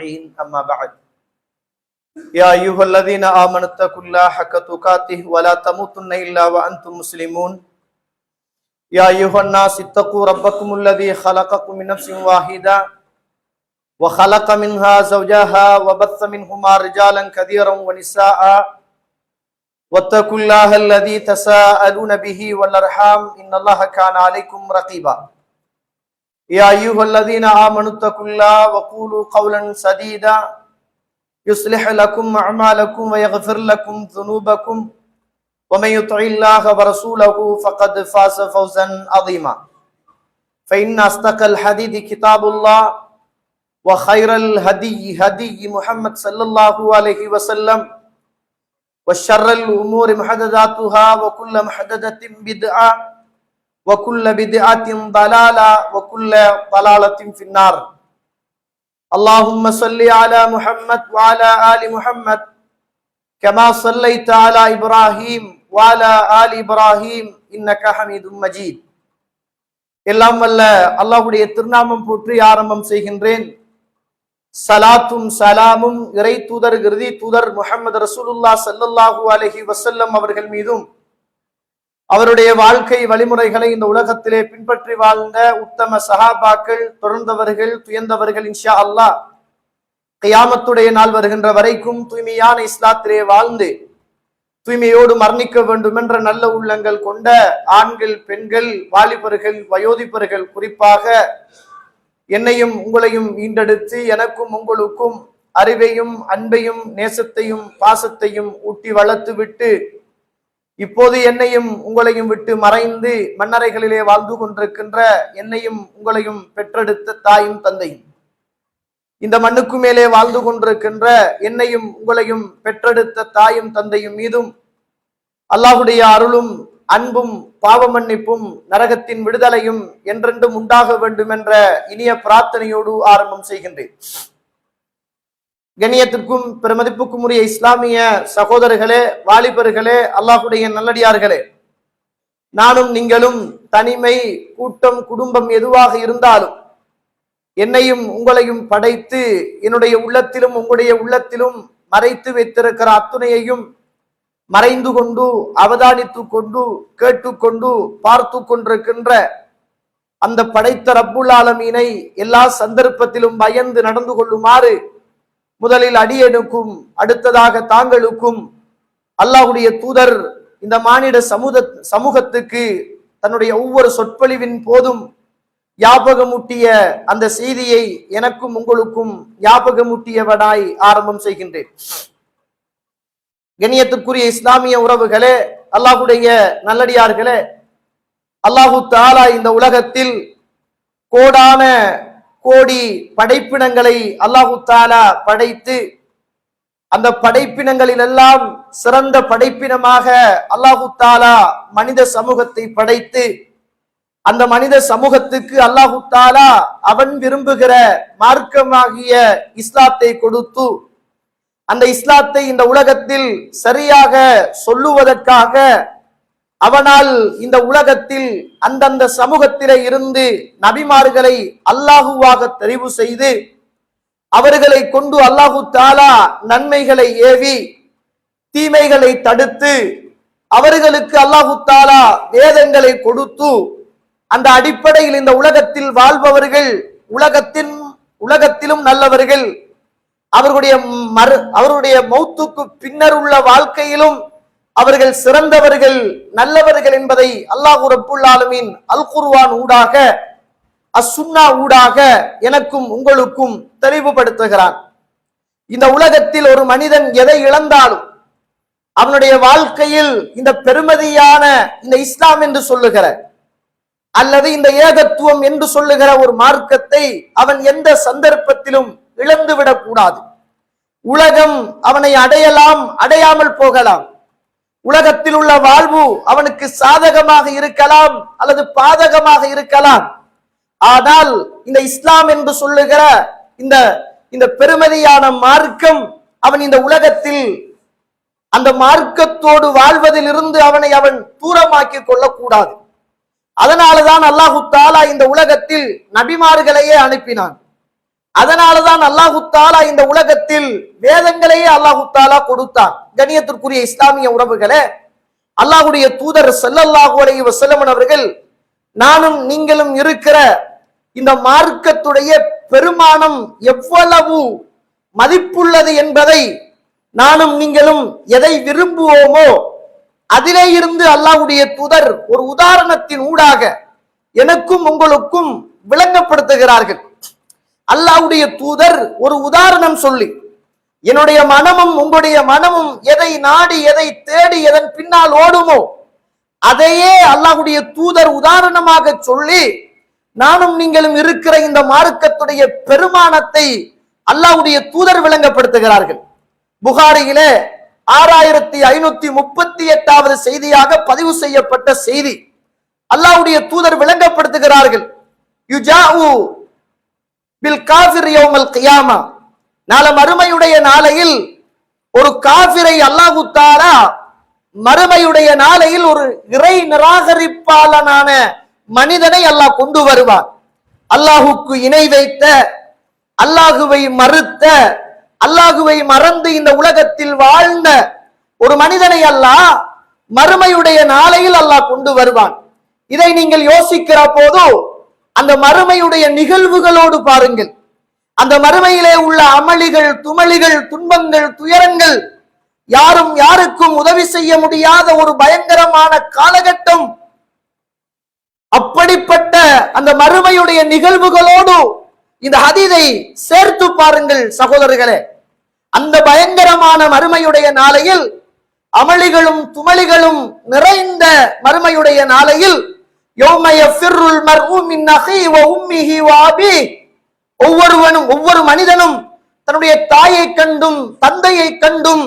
أجمعين أما بعد يا أيها الذين آمنوا اتقوا الله حق تقاته ولا تموتن إلا وأنتم مسلمون يا أيها الناس اتقوا ربكم الذي خلقكم من نفس واحدة وخلق منها زوجها وبث منهما رجالا كثيرا ونساء واتقوا الله الذي تساءلون به والأرحام إن الله كان عليكم رقيبا يا أيها الذين آمنوا اتقوا الله وقولوا قولا سديدا يصلح لكم أعمالكم ويغفر لكم ذنوبكم ومن يطع الله ورسوله فقد فاز فوزا عظيما فإن أصدق الحديث كتاب الله وخير الهدي هدي محمد صلى الله عليه وسلم وشر الأمور محدثاتها وكل محدثة بدعة وكل بدعة ضلالة وكل ضلالة في النار اللهم صل على محمد وعلى آل محمد كما صليت على إبراهيم وعلى آل إبراهيم إنك حميد مجيد எல்லாம் வல்ல அல்லாஹ்வுடைய திருநாமம் போற்றி ஆரம்பம் செய்கின்றேன். சலாத்தும் சலாமும் இறை தூதர் இறுதி தூதர் முஹம்மது ரசூலுல்லாஹ் ஸல்லல்லாஹு அலைஹி வஸல்லம் அவர்கள் மீதும் அவருடைய வாழ்க்கை வழிமுறைகளை இந்த உலகத்திலே பின்பற்றி வாழ்ந்த உத்தம சஹாபாக்கள், தொடர்ந்தவர்கள், துயர்ந்தவர்கள் இன்ஷா அல்லாஹ் கியாமத்துடைய நாள் வருகின்ற வரைக்கும் தூய்மையான இஸ்லாத்திலே வாழ்ந்து தூய்மையோடு மரணிக்க வேண்டும் என்ற நல்ல உள்ளங்கள் கொண்ட ஆண்கள், பெண்கள், வாலிபர்கள், வயோதிபர்கள், குறிப்பாக என்னையும் உங்களையும் ஈண்டெடுத்து எனக்கும் உங்களுக்கும் அறிவையும் அன்பையும் நேசத்தையும் பாசத்தையும் ஊட்டி வளர்த்து விட்டு இப்போது என்னையும் உங்களையும் விட்டு மறைந்து மண்ணறைகளிலே வாழ்ந்து கொண்டிருக்கின்ற என்னையும் உங்களையும் பெற்றெடுத்த தாயும் தந்தையும், இந்த மண்ணுக்கு மேலே வாழ்ந்து கொண்டிருக்கின்ற என்னையும் உங்களையும் பெற்றெடுத்த தாயும் தந்தையும் மீதும் அல்லாஹ்வுடைய அருளும் அன்பும் பாவ மன்னிப்பும் நரகத்தின் விடுதலையும் என்றென்றும் உண்டாக வேண்டும் என்ற இனிய பிரார்த்தனையோடு ஆரம்பம் செய்கின்றேன். கண்ணியத்திற்கும் பெருமதிப்புக்கும் உரிய இஸ்லாமிய சகோதரர்களே, வாலிபர்களே, அல்லாஹ்வுடைய நல்லடியார்களே, நானும் நீங்களும் தனிமை, கூட்டம், குடும்பம் எதுவாக இருந்தாலும் என்னையும் உங்களையும் படைத்து என்னுடைய உள்ளத்திலும் உங்களுடைய உள்ளத்திலும் மறைத்து வைத்திருக்கிற அத்துணையையும் மறைந்து கொண்டு அவதானித்து கொண்டு கேட்டுக்கொண்டு பார்த்து கொண்டிருக்கின்ற அந்த படைத்த ரப்புல் ஆலமீனை எல்லா சந்தர்ப்பத்திலும் பயந்து நடந்து கொள்ளுமாறு முதலில் அடியனுக்கும் அடுத்ததாக தாங்களுக்கும் அல்லாஹ்வுடைய தூதர் இந்த மானிட சமூகத்துக்கு தன்னுடைய ஒவ்வொரு சொற்பொழிவின் போதும் ஞாபகமூட்டிய அந்த செய்தியை எனக்கும் உங்களுக்கும் ஞாபகமூட்டியவனாய் ஆரம்பம் செய்கின்றேன். கண்ணியத்துக்குரிய இஸ்லாமிய உறவுகளே, அல்லாஹ்வுடைய நல்லடியார்களே, அல்லாஹு தஆலா இந்த உலகத்தில் கோடான கோடி படைப்பினங்களை அல்லாஹு தஆலா படைத்து அந்த படைப்பினங்களில் எல்லாம் சிறந்த படைப்பினமாக அல்லாஹு தஆலா மனித சமூகத்தை படைத்து அந்த மனித சமூகத்துக்கு அல்லாஹு தஆலா அவன் விரும்புகிற மார்க்கமாகிய இஸ்லாத்தை கொடுத்து அந்த இஸ்லாத்தை இந்த உலகத்தில் சரியாக சொல்லுவதற்காக அவனால் இந்த உலகத்தில் அந்தந்த சமூகத்திலே இருந்து நபிமார்களை அல்லாஹுவாக தெரிவு செய்து அவர்களை கொண்டு அல்லாஹு தஆலா நன்மைகளை ஏவி தீமைகளை தடுத்து அவர்களுக்கு அல்லாஹு தஆலா வேதங்களை கொடுத்து அந்த அடிப்படையில் இந்த உலகத்தில் வாழ்பவர்கள் உலகத்திலும் நல்லவர்கள், அவருடைய மௌத்துக்கு பின்னர் உள்ள வாழ்க்கையிலும் அவர்கள் சிறந்தவர்கள், நல்லவர்கள் என்பதை அல்லாஹ் ரப்புல் ஆலமீன் அல் குர்ஆன் ஊடாக அஸ்ஸுன்னா ஊடாக எனக்கும் உங்களுக்கும் தெளிவுபடுத்துகிறான். இந்த உலகத்தில் ஒரு மனிதன் எதை இழந்தாலும் அவனுடைய வாழ்க்கையில் இந்த பெருமதியான இந்த இஸ்லாம் என்று சொல்லுகிற அல்லது இந்த ஏகத்துவம் என்று சொல்லுகிற ஒரு மார்க்கத்தை அவன் எந்த சந்தர்ப்பத்திலும் இழந்துவிடக் கூடாது. உலகம் அவனை அடையலாம், அடையாமல் போகலாம். உலகத்தில் உள்ள வாழ்வு அவனுக்கு சாதகமாக இருக்கலாம் அல்லது பாதகமாக இருக்கலாம். ஆனால் இந்த இஸ்லாம் என்று சொல்லுகிற இந்த பெருமதியான மார்க்கம் அவன் இந்த உலகத்தில் அந்த மார்க்கத்தோடு வாழ்வதில் இருந்து அவன் தூரமாக்கி கொள்ளக்கூடாது. அதனாலதான் அல்லாஹு தஆலா இந்த உலகத்தில் நபிமார்களையே அனுப்பினான். அதனாலதான் அல்லாஹு தாலா இந்த உலகத்தில் வேதங்களையே அல்லாஹு தாலா கொடுத்தான். கண்ணியத்திற்குரிய இஸ்லாமிய உறவுகளே, அல்லாஹுடைய தூதர் ஸல்லல்லாஹு அலைஹி வஸல்லம் அவர்கள் நானும் நீங்களும் இருக்கிற இந்த மார்க்கத்துடைய பெருமானம் எவ்வளவு மதிப்புள்ளது என்பதை, நானும் நீங்களும் எதை விரும்புவோமோ அதிலே இருந்து அல்லாஹ்வுடைய தூதர் ஒரு உதாரணத்தின் ஊடாக எனக்கும் உங்களுக்கும் விளங்கப்படுத்துகிறார்கள். அல்லாஹ்வுடைய தூதர் ஒரு உதாரணம் சொல்லி, என்னுடைய மனமும் உங்களுடைய மனமும் எதை நாடி எதை தேடி எதன் பின்னால் ஓடுமோ அதையே அல்லாஹ்வுடைய தூதர் உதாரணமாக சொல்லி, நானும் நீங்களும் இருக்கிற இந்த மார்க்கத்துடைய பெருமானத்தை அல்லாஹ்வுடைய தூதர் விளங்கப்படுத்துகிறார்கள். புகாரியிலே 6538வது செய்தியாக பதிவு செய்யப்பட்ட செய்தி. அல்லாஹ்வுடைய தூதர் விளங்கப்படுத்துகிறார்கள், யுஜாஉ பில் காஃபிர் யௌமல் கியாமா, நாளை மறுமையுடைய நாளையில் ஒரு காஃபிரை அல்லாஹு தஆலா மறுமையுடைய நாளையில் ஒரு இறை நிராகரிப்பாளனான மனிதனை அல்லாஹ் கொண்டு வருவார். அல்லாஹுக்கு இணை வைத்த, அல்லாஹுவை மறுத்த, அல்லாஹுவை மறந்து இந்த உலகத்தில் வாழ்ந்த ஒரு மனிதனை அல்லாஹ் மறுமையுடைய நாளையில் அல்லாஹ் கொண்டு வருவான். இதை நீங்கள் யோசிக்கிற போது அந்த மறுமையுடைய நிகழ்வுகளோடு பாருங்கள். அந்த மறுமையிலே உள்ள அமளிகள், துமளிகள், துன்பங்கள், துயரங்கள், யாரும் யாருக்கும் உதவி செய்ய முடியாத ஒரு பயங்கரமான காலகட்டம். அப்படிப்பட்ட அந்த மறுமையுடைய நிகழ்வுகளோடு இந்த ஹதீஸை சேர்த்து பாருங்கள் சகோதரர்களே. அந்த பயங்கரமான மறுமையுடைய நாளையில், அமளிகளும் துமளிகளும் நிறைந்த மறுமையுடைய நாளையில், யௌம யஃபிருல் மர்உ மின் அஹீஹி வ உம்மிஹி வ அபீஹி, ஒவ்வொரு மனிதனும் தன்னுடைய தாயை கண்டும் தந்தையை கண்டும்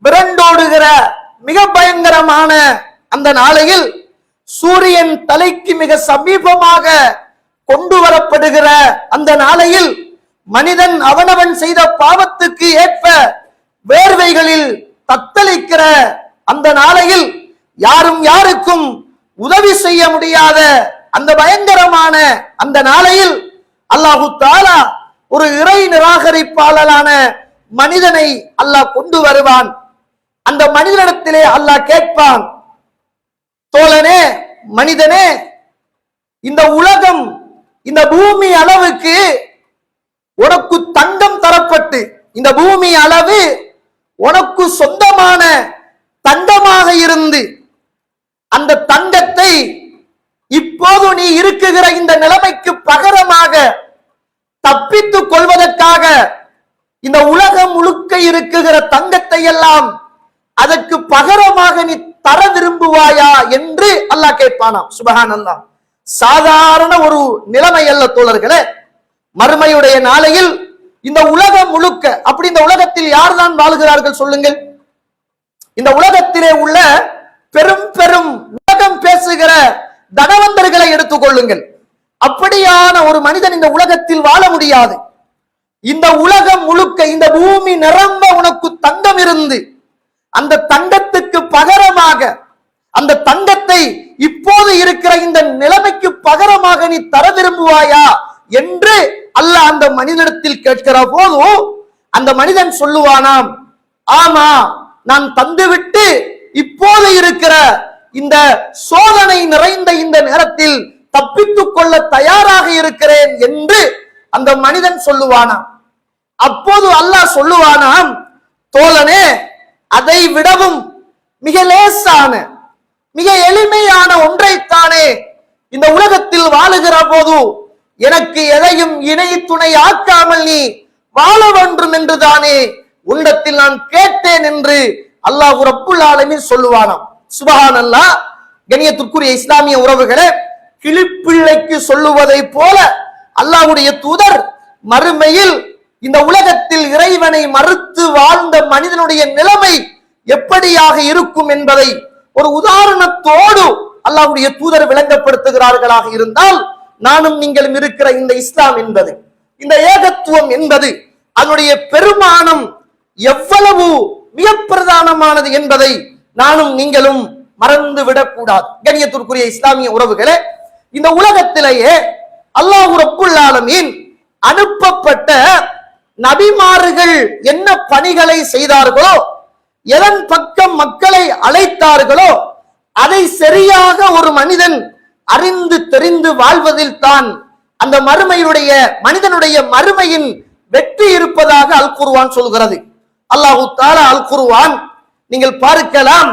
விரண்டோடுகிற மிக பயங்கரமான அந்த நாளையில், சூரியன் தலைக்கு மிக சமீபமாக கொண்டு வரப்படுகிற அந்த நாளையில், மனிதன் அவனவன் செய்த பாவத்துக்கு ஏற்ப வேர்வைகளில் தத்தளிக்கிற அந்த நாளையில், யாரும் யாருக்கும் உதவி செய்ய முடியாத அந்த பயங்கரமான அந்த நாளையில் அல்லாஹு தஆலா ஒரு இறை நிராகரிப்பாளரான மனிதனை அல்லாஹ் கொண்டு வருவான். அந்த மனிதனிடத்திலே அல்லாஹ் கேட்பான், தோழனே, மனிதனே, இந்த உலகம், இந்த பூமி அளவுக்கு உனக்கு தங்கம் தரப்பட்டு, இந்த பூமி அளவு உனக்கு சொந்தமான தங்கமாக இருந்து, அந்த தங்கத்தை இப்போது நீ இருக்குகிற இந்த நிலைமைக்கு பகரமாக தப்பித்துக் கொள்வதற்காக இந்த உலகம் முழுக்க இருக்குகிற தங்கத்தை எல்லாம் அதற்கு பகரமாக நீ தர விரும்புவாயா என்று அல்லாஹ் கேட்பானாம். சுப்ஹானல்லாஹ். சாதாரண ஒரு நிலைமை அல்ல தோழர்களே. மறுமையுடைய நாளையில் இந்த உலகம் முழுக்க, அப்படி இந்த உலகத்தில் யார்தான் வாழ்கிறார்கள் சொல்லுங்கள்? இந்த உலகத்திலே உள்ள பெரும் பெரும் உலகம் பேசுகிற தனவந்தர்களை எடுத்துக் கொள்ளுங்கள். அப்படியான ஒரு மனிதன் இந்த உலகத்தில் வாழ முடியாது. இந்த உலகம் முழுக்க, இந்த பூமி நிரம்ப உனக்கு தங்கம் இருந்து, அந்த தங்கத்துக்கு பகரமாக, அந்த தங்கத்தை இப்போது இருக்கிற இந்த நிலைமைக்கு பகரமாக நீ தர விரும்புவாயா என்று அல்லாஹ் அந்த மனிதனிடத்தில் கேட்கிற போது அந்த மனிதன் சொல்லுவானாம், ஆமா, நான் தந்துவிட்டு இப்போது இருக்கிற இந்த சோதனை நிறைந்த இந்த நேரத்தில் தப்பித்துக் கொள்ள தயாராக இருக்கிறேன் என்று அந்த மனிதன் சொல்லுவானாம். அப்போது அல்லாஹ் சொல்லுவானாம், தோழனே, அதை விடவும் மிக லேசான, மிக எளிமையான ஒன்றைத்தானே இந்த உலகத்தில் வாழுகிற போது எனக்கு எதையும் இணை துணை ஆக்காமல் நீ வாழ வேண்டும் என்றுதானே உன்னிடத்தில் நான் கேட்டேன் என்று அல்லாஹ் ரப்புல் ஆலமீன் சொல்லுவானாம். சுப்ஹானல்லாஹ். கண்ணியத்திற்குரிய இஸ்லாமிய உறவுகளே, கிளிப்பிள்ளைக்கு சொல்லுவதை போல அல்லாஹ்வுடைய தூதர் மறுமையில் இந்த உலகத்தில் இறைவனை மறுத்து வாழ்ந்த மனிதனுடைய நிலைமை எப்படியாக இருக்கும் என்பதை ஒரு உதாரணத்தோடு அல்லாஹ்வுடைய தூதர் விளங்கப்படுத்துகிறார்களாக இருந்தால், நானும் நீங்களும் இருக்கிற இந்த இஸ்லாம் என்பது, இந்த ஏகத்துவம் என்பது, அதனுடைய பெருமானம் எவ்வளவு மிக பிரதானமானது என்பதை நானும் நீங்களும் மறந்து விடக்கூடாது. கண்ணியத்திற்குரிய இஸ்லாமிய உறவுகளே, இந்த உலகத்திலேயே அல்லாஹ் ரப்புல் ஆலமீன் அனுப்பப்பட்ட நபிமார்கள் என்ன பணிகளை செய்தார்களோ, எதன் பக்கம் மக்களை அழைத்தார்களோ, அதை சரியாக ஒரு மனிதன் அறிந்து தெரிந்து வாழ்வதில் தான் அந்த மனிதனுடைய மறுமையின் வெற்றி இருப்பதாக அல் குர்ஆன் சொல்கிறது. அல்லாஹு தஆலா அல் குர்ஆன் நீங்கள் பார்க்கலாம்,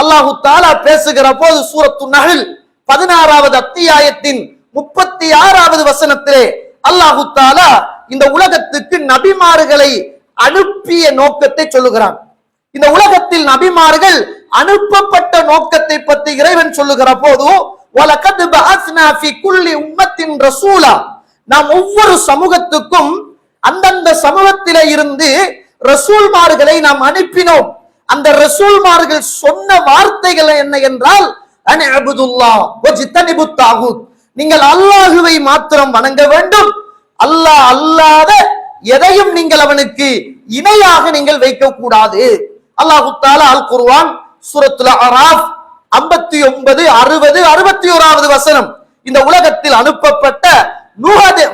அல்லாஹு தஆலா பேசுகிற போது சூரத்து நஹ்ல் 16வது அத்தியாயத்தின் 36வது வசனத்திலே அல்லாஹு தஆலா இந்த உலகத்துக்கு நபிமார்களை அனுப்பிய நோக்கத்தை சொல்லுகிறான். இந்த உலகத்தில் நபிமார்கள் அனுப்பப்பட்ட நோக்கத்தை பற்றி இறைவன் சொல்லுகிற போது, வலகத் பஅஸ்னா ஃபீ குல்லி உம்மத்தின் ரசூலா, நாம் ஒவ்வொரு சமூகத்துக்கும் அந்தந்த சமூகத்திலே இருந்து ரசூல்மார்களை நாம் அனுப்பினோம். அந்த ரசூல்மார்கள் சொன்ன வார்த்தைகள் என்ன என்றால், அன் அபுதுல்லாஹ் வஜ்தனிபுத் தாகூத், நீங்கள் அல்லாஹுவை மாத்திரம் வணங்க வேண்டும், அல்லாஹ் அல்லாத எதையும் நீங்கள் அவனுக்கு இணையாக நீங்கள் வைக்க கூடாது. அல்லாஹு தஆலா அல் குர்ஆன் சூரத்துல் அராஃப் 59, 60, 61வது வசனம் இந்த உலகத்தில் அனுப்பப்பட்ட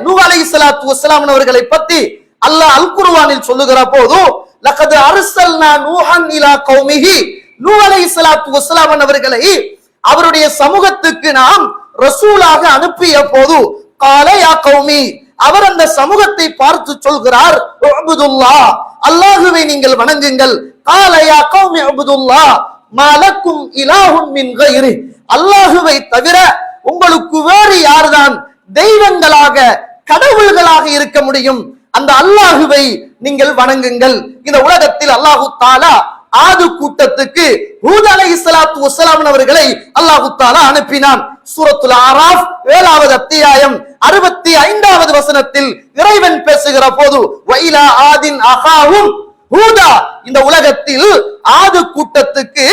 நூஹ் அலைஹிஸ்ஸலாத்து வஸ்ஸலாம் அவர்களை பற்றி அல்லாஹ் அல் குர்ஆனில் சொல்லுகிற போது, லகத் அர்ஸல்னா நூஹன் இலா கௌமிஹி, நூஹ் அலைஹிஸ்ஸலாத்து வஸ்ஸலாம் அவர்களை அவருடைய சமூகத்துக்கு நாம் ரசூலாக அனுப்பிய போது, கால யா கௌமி, அவர் அந்த சமூகத்தை பார்த்து சொல்கிறார், உஅ்புதுல்லாஹ், அல்லாஹ்வை நீங்கள் வணங்குங்கள். கால யா கௌமி உஅ்புதுல்லாஹ் மா லக்கும் இலாஹும் மின் கைரி, அல்லாஹ்வை தவிர உங்களுக்கு வேறு யார்தான் தெய்வங்களாக கடவுள்களாக இருக்க முடியும்? அந்த அல்லாஹ்வை நீங்கள் வணங்குங்கள். இந்த உலகத்தில் அல்லாஹு தஆலா ஆது கூட்டத்துக்கு ஹூத் அலைஹிஸ்ஸலாத்து வஸ்ஸலாம் அவர்களை அல்லாஹு தஆலா அனுப்பினான். சூரத்துல் ஆராஃப் 7வது அத்தியாயம் 65வது வசனத்தில் இறைவன் பேசுகிற போது, வைலா ஆதின் அகாஹும் ஹூதா, இந்த உலகத்தில் ஆது கூட்டத்துக்கு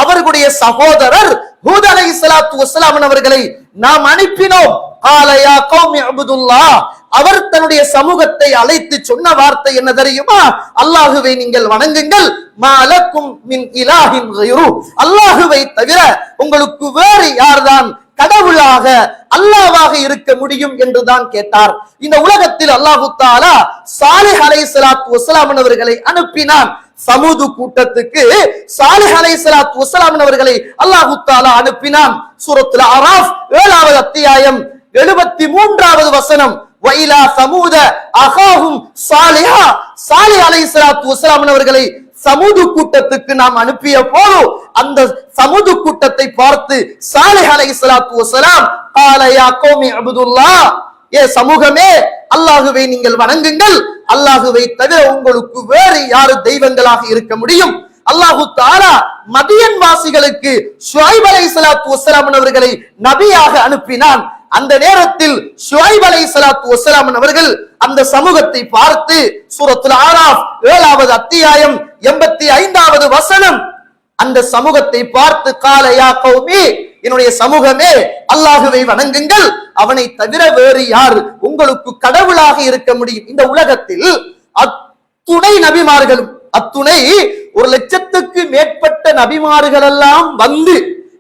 அவர்களுடைய சகோதரர் ஹூத் அலைஹிஸ்ஸலாத்து வஸ்ஸலாம் அவர்களை நாம் அனுப்பினோம். கால யா கௌமி உஅ்புதுல்லாஹ், அவர் தன்னுடைய சமூகத்தை அழைத்து சொன்ன வார்த்தை என்ன தெரியுமா? அல்லாஹுவை நீங்கள் வணங்குங்கள். மா லக்கும் மின் இலாஹின் கைரு, அல்லாஹுவை தவிர உங்களுக்கு வேறு யார்தான் கடவுளாக அல்லாஹ்வாக இருக்க முடியும் என்றுதான் கேட்டார். இந்த உலகத்தில் அல்லாஹு தஆலா சாலிஹ் அலைஹிஸ்ஸலாத்து வஸ்ஸலாம் அவர்களை அனுப்பினான். சமூது கூட்டத்துக்கு சாலிஹ் அலைஹிஸ்ஸலாத்து வஸ்ஸலாம் அவர்களை அல்லாஹு தஆலா அனுப்பினான். சூரத்துல் அராஃப் 7வது அத்தியாயம் 73வது வசனம், வைலா சமூத அகாஹும் சாலிஹா, சாலிஹ் அலைஹிஸ்ஸலாத்து வஸ்ஸலாம் அவர்களை சமூது கூட்டத்துக்கு நாம் அனுப்பிய போது அந்த சமூது கூட்டத்தை பார்த்து சாலிஹ் அலைஹிஸ்ஸலாத்து வஸ்ஸலாம் கால யா கௌமி உஅ்புதுல்லாஹ், ஏ சமூகமே அல்லாஹ்வை நீங்கள் வணங்குங்கள், அல்லாஹ்வை தவிர உங்களுக்கு வேறு யாரு தெய்வங்களாக இருக்க முடியும்? அல்லாஹு தஆலா மதியன் வாசிகளுக்கு ஷுஐப் அலைஹிஸ்ஸலாத்து வஸ்ஸலாம் அவர்களை நபியாக அனுப்பினான். அந்த நேரத்தில் ஷுஐப் அலைஹிஸ்ஸலாத்து வஸ்ஸலாம் அவர்கள் அந்த சமூகத்தை பார்த்து சூரத்துல் ஆராஃப் 7வது அத்தியாயம் 85வது வசனம் அந்த சமூகத்தை பார்த்து, கால யா கௌமி, என்னுடைய சமூகமே அல்லாஹ்வை வணங்குங்கள், அவனை தவிர வேறு யார் உங்களுக்கு கடவுளாக இருக்க முடியும்? இந்த உலகத்தில் அத்துணை நபிமார்களும், அத்துணை 1,00,000க்கு மேற்பட்ட நபிமார்கள் எல்லாம் வந்து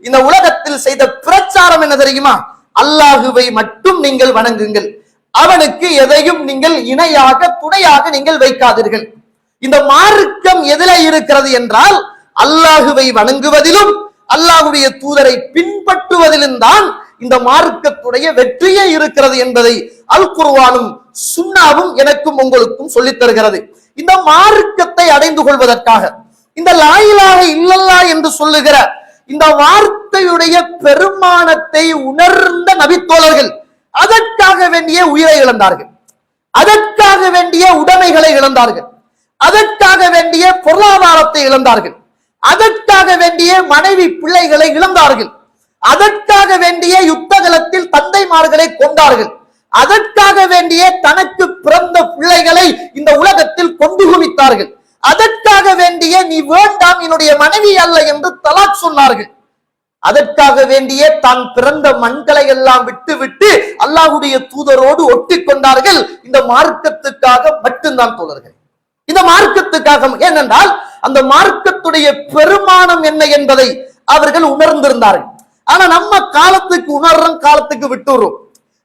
இந்த உலகத்தில் செய்த பிரச்சாரம் என்ன தெரியுமா? அல்லாஹுவை மட்டும் நீங்கள் வணங்குங்கள், அவனுக்கு எதையும் நீங்கள் இணையாக துணையாக நீங்கள் வைக்காதீர்கள். இந்த மார்க்கம் எதில இருக்கிறது என்றால் அல்லாஹுவை வணங்குவதிலும் அல்லாஹ்வுடைய தூதரை பின்பற்றுவதிலும் தான் இந்த மார்க்கத்துடைய வெற்றியே இருக்கிறது என்பதை அல் குர்ஆனும் சுன்னாவும் எனக்கும் உங்களுக்கும் சொல்லித் தருகிறது. இந்த மார்க்கத்தை அடைந்து கொள்வதற்காக இந்த லா இலாஹ இல்லல்லாஹ் என்று சொல்லுகிற இந்த வார்த்தையுடைய பெருமானத்தை உணர்ந்த நபித்தோழர்கள் அதற்காக வேண்டிய உயிரை இழந்தார்கள், அதற்காக வேண்டிய உடைமைகளை இழந்தார்கள், அதற்காக வேண்டிய பொருளாதாரத்தை இழந்தார்கள், அதற்காக வேண்டிய மனைவி பிள்ளைகளை இழந்தார்கள், அதற்காக வேண்டிய யுத்தகலத்தில் தந்தைமார்களை கொண்டார்கள், அதற்காக வேண்டிய தனக்கு பிறந்த பிள்ளைகளை இந்த உலகத்தில் கொண்டு குவித்தார்கள், அதற்காக வேண்டிய நீ வேண்டாம் என்னுடைய மனைவி அல்ல என்று தலாக் சொன்னார்கள், அதற்காக வேண்டிய தான் பிறந்த மண்களை எல்லாம் விட்டு விட்டு அல்லாஹ்வுடைய தூதரோடு ஒட்டி கொண்டார்கள். இந்த மார்க்கத்துக்காக மட்டும்தான் தோழர்கள், இந்த மார்க்கத்துக்காக. ஏனென்றால் அந்த மார்க்கத்துடைய பெருமானம் என்ன என்பதை அவர்கள் உணர்ந்திருந்தார்கள். ஆனா நம்ம காலத்துக்கு உணர்றோம், காலத்துக்கு விட்டுறோம்.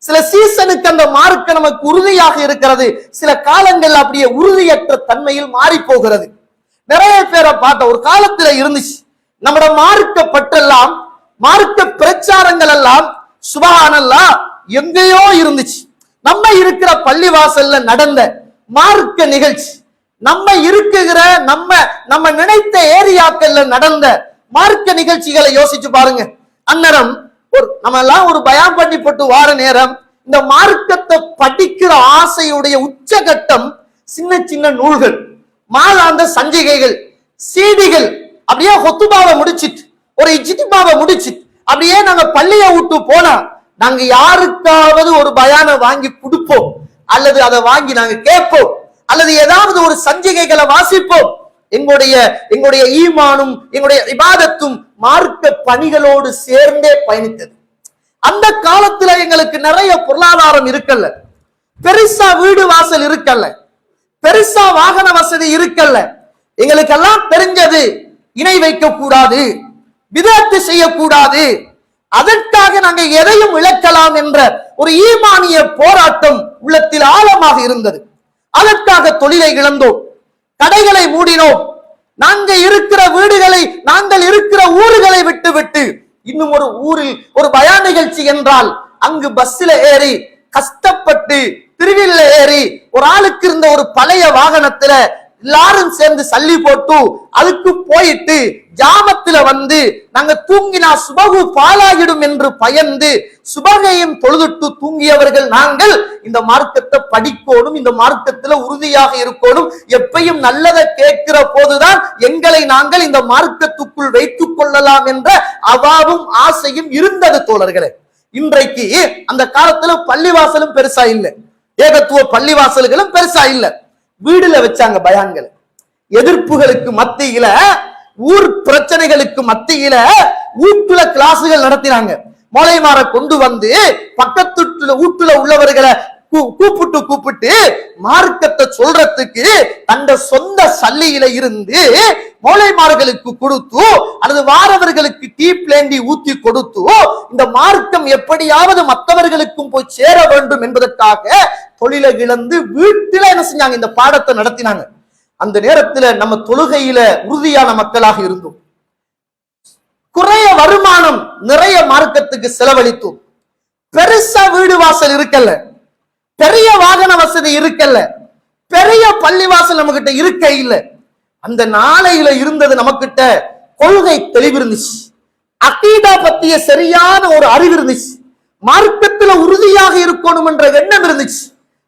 சில சீசனுக்கு அந்த மார்க்க நமக்கு உறுதியாக இருக்கிறது, சில காலங்கள் அப்படியே உறுதியற்ற தன்மையில் மாறி போகிறது. நிறைய பேரை பார்த்த ஒரு காலத்துல இருந்துச்சு, நம்மட மார்க்க பற்றெல்லாம் மார்க்க பிரச்சாரங்கள் எல்லாம் சுபஹானல்லாஹ் எங்கேயோ இருந்துச்சு. நம்ம இருக்கிற பள்ளிவாசல்ல நடந்த மார்க்க நிகழ்ச்சி, நம்ம இருக்குகிற நம்ம நினைத்த ஏரியாக்கள்ல நடந்த மார்க்க நிகழ்ச்சிகளை யோசிச்சு பாருங்க. அந்நேரம் நம்ம எல்லாம் ஒரு பயான் பண்ணி போட்டு வார நேரம் இந்த மார்க்கத்தை படிக்கிற ஆசையுடைய உச்சகட்டம் சின்ன சின்ன நூல்கள், மாதாந்த சஞ்சிகைகள், சீடிகள், அப்படியே ஹொத்துபாவை முடிச்சிட்டு ஒரு இஜ்திமாவை முடிச்சிட்டு அப்படியே நாங்க பள்ளியை விட்டு போனா நாங்க யாருக்காவது ஒரு பயான வாங்கி கொடுப்போம், அல்லது அதை வாங்கி நாங்க கேட்போம், அல்லது ஏதாவது ஒரு சஞ்சிகைகளை வாசிப்போம். எங்களுடைய ஈமானும் எங்களுடைய இபாதத்தும் மார்க்க பணிகளோடு சேர்ந்தே பயணித்தது. அந்த காலத்துல எங்களுக்கு நிறைய பொருளாதாரம் இருக்கல்ல, பெருசா வீடு வாசல் இருக்கல்ல, பெருசா வாகன வசதி இருக்கல்ல. எங்களுக்கெல்லாம் தெரிஞ்சது இணை வைக்க கூடாது, விதத்து செய்யக்கூடாது, அதற்காக நாங்கள் எதையும் இழக்கலாம் என்ற ஒரு ஈமானிய போராட்டம் உள்ளத்தில் ஆழமாக இருந்தது. அதற்காக தொழிலை இழந்தோம், கடைகளை மூடினோம், நாங்கள் இருக்கிற வீடுகளை, நாங்கள் இருக்கிற ஊர்களை விட்டு இன்னும் ஒரு ஊரில் ஒரு பயான் நிகழ்ச்சி என்றால் அங்கு பஸ்ல ஏறி கஷ்டப்பட்டு திருவில்ல ஏறி ஒரு ஆளுக்கு இருந்த ஒரு பழைய வாகனத்துல எல்லாரும் சேர்ந்து சல்லி போட்டு அதுக்கு போயிட்டு ஜாமத்துல வந்து நாங்க தூங்கினா சுபகு பாலாகிடும் என்று பயந்து சுபகையும் தொழுதுட்டு தூங்கியவர்கள் நாங்கள். இந்த மார்க்கத்தை படிக்கணும், இந்த மார்க்கத்துல உறுதியாக இருக்கணும், எப்பையும் நல்லதை கேட்கிற போதுதான் எங்களை நாங்கள் இந்த மார்க்கத்துக்குள் வைத்துக் கொள்ளலாம் என்ற அவாவும் ஆசையும் இருந்தது தோழர்களே. இன்றைக்கு அந்த காலத்துல பள்ளிவாசலும் பெருசா இல்லை, ஏகத்துவ பள்ளிவாசல்களும் பெருசா இல்லை. வீடுல வச்சாங்க பயான்கள், எதிர்ப்புகளுக்கு மத்தியில, ஊர் பிரச்சனைகளுக்கு மத்தியில வீட்டுல கிளாஸுகள் நடத்தினாங்க. மொளைமார கொண்டு வந்து பக்கத்து வீட்டுல உள்ளவர்களை கூப்பிட்டு மார்க்கத்தை சொல்றதுக்கு தந்த சொந்த சல்லியில இருந்து மோளைமார்களுக்கு கொடுத்து அல்லது வாரவர்களுக்கு டீ பிளேண்டி ஊத்தி கொடுத்து இந்த மார்க்கம் எப்படியாவது மற்றவர்களுக்கும் போய் சேர வேண்டும் என்பதற்காக தொழிலை இழந்து வீட்டில என்ன செஞ்சாங்க, இந்த பாடத்தை நடத்தினாங்க. அந்த நேரத்துல நம்ம தொழுகையில உறுதியான மக்களாக இருந்தோம், குறைய வருமானம் நிறைய மார்க்கத்துக்கு செலவழித்தோம். பெருசா வீடு வாசல் இருக்கல்ல, பெரிய வாகன வசதி இருக்கல்ல, பெரிய பள்ளிவாசல் நம்ம கிட்ட இருக்க இல்ல. அந்த நாளையில இருந்தது நமக்கிட்ட கொள்கை தெளிவு இருந்துச்சு, அகீதா பத்திய சரியான ஒரு அறிவு இருந்துச்சு, மார்க்கத்துல உறுதியாக இருக்கணும் என்ற எண்ணம் இருந்துச்சு,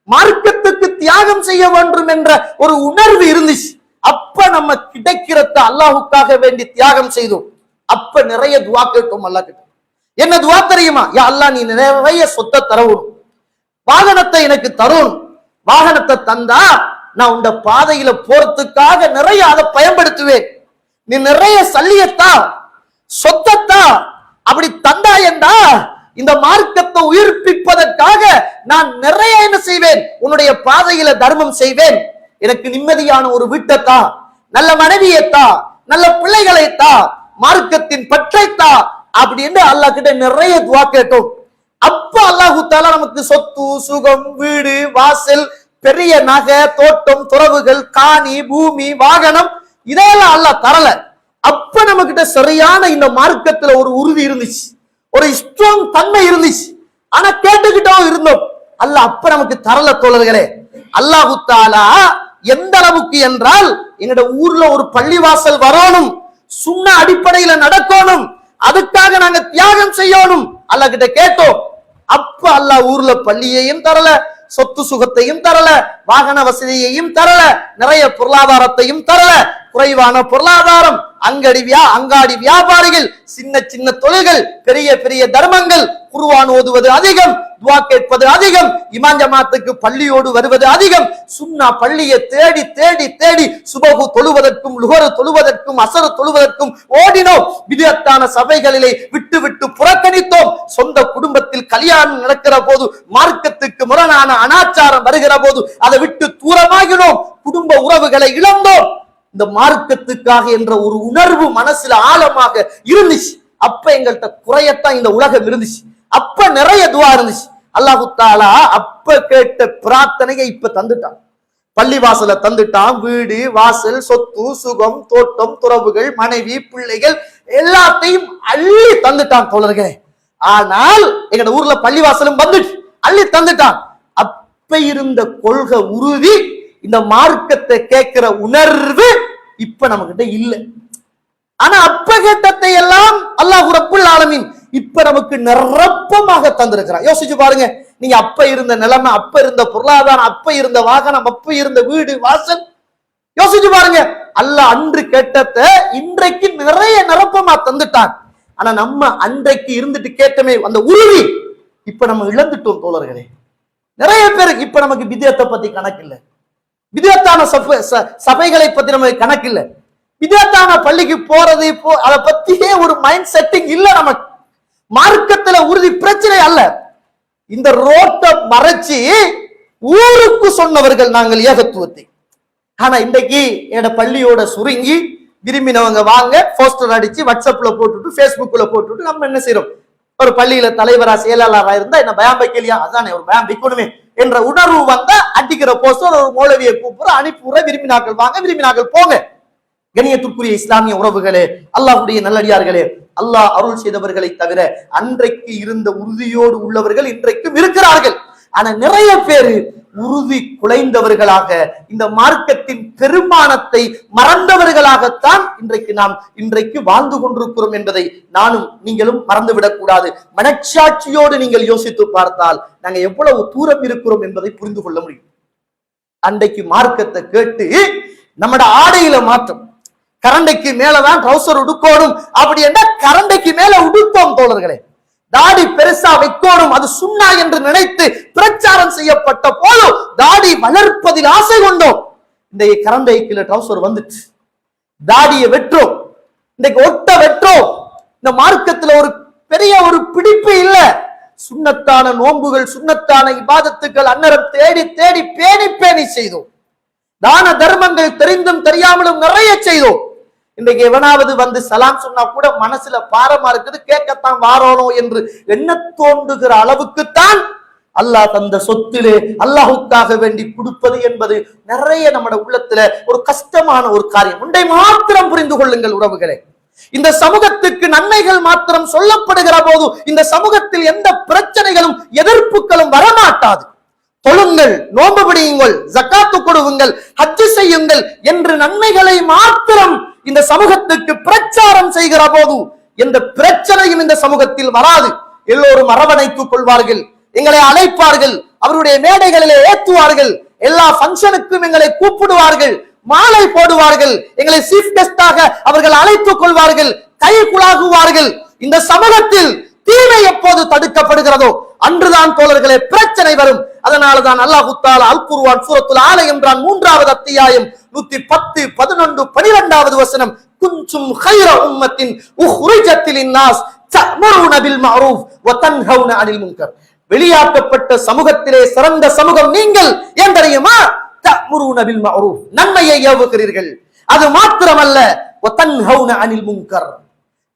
மார்க்கத்துக்கு தியாகம் செய்ய வேண்டும் என்ற ஒரு உணர்வு இருந்துச்சு. அப்ப நம்ம கிடைக்கிறத அல்லாஹுக்காக வேண்டி தியாகம் செய்தோம். அப்ப நிறைய துவா கேட்டோம் அல்லாஹ் கிட்ட. என்ன துவா தெரியுமா? யா அல்லாஹ், நீ நிறைய சொத்தை தரணும், வாகனத்தை எனக்கு தரணும், வாகனத்தை தந்தா நான் உண்ட பாதையில போறதுக்காக நிறைய அதை பயன்படுத்துவேன், நீ நிறைய சல்லியத்தா சொத்தத்தா அப்படி தந்தாயண்டா இந்த மார்க்கத்தை உயிர்ப்பிப்பதற்காக நான் நிறைய என்ன செய்வேன், உன்னுடைய பாதையில தர்மம் செய்வேன், எனக்கு நிம்மதியான ஒரு வீட்டைத்தா, நல்ல மனைவியத்தா, நல்ல பிள்ளைகளைத்தா, மார்க்கத்தின் பற்றைத்தா அப்படின்னு அல்லாஹ் கிட்ட நிறைய துவா கேட்டோம். அப்ப அல்லாஹு தஆலா நமக்கு சொத்து சுகம் வீடு வாசல் பெரிய நகை தோட்டம் துறவுகள் காணி பூமி வாகனம் இதெல்லாம் அல்லாஹ் தரல. அப்ப நம்ம கிட்ட சரியான இந்த மார்க்கத்துல ஒரு உறுதி இருந்துச்சு, ஒரு ஸ்ட்ராங் தன்மை இருந்துச்சு. ஆனா கேட்டுக்கிட்டோம் இருந்தோம், அல்லாஹ் அப்ப நமக்கு தரல தோழர்களே. அல்லாஹு தஆலா எந்த அளவுக்கு என்றால், எங்கட ஊர்ல ஒரு பள்ளிவாசல் வரணும், சுன்ன அடிப்படையில நடக்கணும், அதுக்காக நாங்க தியாகம் செய்யணும் அல்லாஹ் கிட்ட கேட்டோம். அப்ப அல்லாஹ் ஊர்ல பள்ளியையும் தரல, சொத்து சுகத்தையும் தரல, வாகன வசதியையும் தரல, நிறைய பொருளாதாரத்தையும் தரல. குறைவான பொருளாதாரம், அங்காடி வியாபாரிகள், சின்ன சின்ன தொழில்கள், பெரிய பெரிய தர்மங்கள், குர்ஆன் ஓதுவது அதிகம், துவா கேட்பது அதிகம், இமாம் ஜமாத்துக்கு பள்ளியோடு வருவது அதிகம், சுன்னா பள்ளியை தேடி தேடி தேடி சுபஹு தொழுவதற்கும் லுஹர் தொழுவதற்கும் அஸர் தொழுவதற்கும் ஓடினோம். பிதஅத்தான சபைகளிலே விட்டு விட்டு புறக்கணித்தோம். சொந்த குடும்பத்தில் கல்யாணம் நடக்கிற போது, மார்க்கத்துக்கு முரணான அனாச்சாரம் வருகிற போது அதை விட்டு தூரமாகினோம். குடும்ப உறவுகளை இழந்தோம். இந்த மார்க்கத்துக்காக என்ற ஒரு உணர்வு மனசுல ஆழமாக இருந்துச்சு. அப்ப எங்கள்கிட்ட குறையத்தான் இந்த உலகம் இருந்துச்சு. அப்ப நிறைய துவா இருந்துச்சு. அல்லாஹு தாலா அப்ப கேட்ட பிரார்த்தனையை இப்ப தந்துட்டான். பள்ளிவாசல தந்துட்டான். வீடு வாசல் சொத்து சுகம் தோட்டம் துறவுகள் மனைவி பிள்ளைகள் எல்லாத்தையும் அள்ளி தந்துட்டான் தோழர்களே. ஆனால் எங்க ஊர்ல பள்ளிவாசலும் வந்துட்டு அள்ளி தந்துட்டான். அப்ப இருந்த கொள்கை உறுதி, இந்த மார்க்கத்தை கேட்கிற உணர்வு இப்ப நம்ம கிட்ட இல்லை. ஆனா அப்ப கேட்டத்தை எல்லாம் அல்லாஹ் ரப்புல் ஆலமீன் இப்ப நமக்கு நிரப்பமாக தந்திருக்கிறான். யோசிச்சு பாருங்க, நீங்க அப்ப இருந்த நிலைமை, அப்ப இருந்த பொருளாதாரம், அப்ப இருந்த வாகனம், அப்ப இருந்த வீடு வாசல், யோசிச்சு பாருங்க. அல்லாஹ் அன்று கேட்டதை இன்றைக்கு நிறைய நிரப்பமா தந்துட்டான். ஆனா நம்ம அன்றைக்கு இருந்துட்டு கேட்டமே அந்த உறுதி இப்ப நம்ம இழந்துட்டோம் தோழர்களே. நிறைய பேருக்கு இப்ப நமக்கு விதயத்தை பத்தி கணக்கு இல்லை, விதத்தான சபைகளை பத்தி நமக்கு கணக்கு இல்லை, விதத்தான பள்ளிக்கு போறது அதை பத்தியே ஒரு மைண்ட் செட்டிங் இல்ல. நமக்கு மார்க்கத்துல உறுதி பிரச்சனை அல்ல. இந்த ரோட்டை மறைச்சு ஊருக்கு சொன்னவர்கள் நாங்கள் ஏகத்துவத்தை. ஆனா இன்றைக்கு என்னோட பள்ளியோட சுருங்கி விரும்பினவங்க வாங்க போஸ்டர் அடிச்சு வாட்ஸ்அப்ல போட்டுட்டு பேஸ்புக்ல போட்டுட்டு நம்ம என்ன செய்யறோம், ஒரு பள்ளியில தலைவரா செயலாளரா இருந்தா என்ன பயம் வைக்கலையா, அதானே ஒரு பயம் வைக்கணுமே என்ற உணர்வு வந்தா அடிக்கிற போஸ்டர் ஒரு மௌலவியை கூப்பிடுற அனுப்பிடுற, விரும்பினாக்கள் வாங்க விரும்பினாக்கள் போங்க. கண்ணியத்துக்குரிய இஸ்லாமிய உறவுகளே, அல்லாஹ்வுடைய நல்லடியார்களே, அல்லாஹ் அருள் செய்தவர்களை தவிர அன்றைக்கு இருந்த உறுதியோடு உள்ளவர்கள் இன்றைக்கும் இருக்கிறார்கள். ஆனா நிறைய பேரு உறுதி குலைந்தவர்களாக இந்த மார்க்கத்தின் பெருமானத்தை மறந்தவர்களாகத்தான் இன்றைக்கு வாழ்ந்து கொண்டிருக்கிறோம் என்பதை நானும் நீங்களும் மறந்துவிடக் கூடாது. மனச்சாட்சியோடு நீங்கள் யோசித்து பார்த்தால் நாங்க எவ்வளவு தூரம் இருக்கிறோம் என்பதை புரிந்து கொள்ள முடியும். அன்றைக்கு மார்க்கத்தை கேட்டு நம்மட ஆடையில மாற்றம், கரண்டைக்கு மேலதான் ட்ரௌசர் உடுக்கோடும் அப்படி என்ற கரண்டைக்கு மேல உடுத்தோம் தோழர்களே. தாடி பெருசா வைக்கோடும் அது சுண்ணா என்று நினைத்து பிரச்சாரம் செய்யப்பட்ட போது தாடி வளர்ப்பதில் ஆசை கொண்டோம். இன்றைக்கு கரண்டைக்குள்ள ட்ரௌசர் வந்துச்சு, தாடியை வெற்றோம், இன்றைக்கு ஒட்ட வெற்றோம். இந்த மார்க்கத்துல ஒரு பெரிய ஒரு பிடிப்பு இல்ல. சுண்ணத்தான நோன்புகள் சுண்ணத்தான இபாதத்துக்கள் அன்னரம் தேடி தேடி பேணி பேணி செய்தோம். தான தர்மங்கள் தெரிந்தும் தெரியாமலும் நிறைய செய்தோம். இன்றைக்கு எவனாவது வந்து சலாம் சொன்னா கூட மனசுல பாரமா இருக்குது, கேட்கத்தான் வாரோனோ என்று எண்ண தோன்றுகிற அளவுக்குத்தான் அல்லாஹ் தந்த சொத்திலே அல்லாஹுக்காக வேண்டி கொடுப்பது என்பது நிறைய நம்மட உள்ளத்துல ஒரு கஷ்டமான ஒரு காரியம். ஒன்றை மாத்திரம் புரிந்து கொள்ளுங்கள் உறவுகளே, இந்த சமூகத்துக்கு நன்மைகள் மாத்திரம் சொல்லப்படுகிற போது இந்த சமூகத்தில் எந்த பிரச்சனைகளும் எதிர்ப்புகளும் வரமாட்டாது. தொழுங்கள், நோன்பு பிடியுங்கள், ஜக்காத்து கொடுவுங்கள், ஹஜ் செய்யுங்கள் என்று நன்மைகளை மாத்திரம் இந்த சமூகத்துக்கு பிரச்சாரம் செய்கிற போது எந்த பிரச்சனையும் இந்த சமூகத்தில் வராது. எல்லோரும் அரவணைத்துக் கொள்வார்கள், எங்களை அழைப்பார்கள், அவருடைய மேடைகளிலே ஏற்றுவார்கள், எல்லா பங்கனுக்கும் எங்களை கூப்பிடுவார்கள், மாலை போடுவார்கள், எங்களை சீஃப் கெஸ்டாக அவர்கள் அழைத்துக் கொள்வார்கள், கை குலாகுவார்கள். இந்த சமூகத்தில் தீமை எப்போது தடுக்கப்படுகிறதோ அன்றுதான் தோழர்களே பிரச்சனை வரும். அதனாலதான் அல்லாஹ் தஆலா அல் குர்ஆன் சூரத்துல் ஆல இம்ரான் 3வது அத்தியாயம் 110, 11, 12வது வசனம், குன்தும் கைர உம்மத்தின் உஹ்ரிஜத் லின்னாஸ் தஅமுருன பில் மஅரூஃப் வ தன்ஹவுன அனில் முன்கர். வெளியாக்கப்பட்ட சமூகத்திலே சிறந்த சமூகம் நீங்கள். ஏன் தெரியுமா? தஅமுருன பில் மஅரூஃப், நன்மையை ஏவுகிறீர்கள். அது மாத்திரமல்ல, வ தன்ஹவுன அனில் முன்கர்,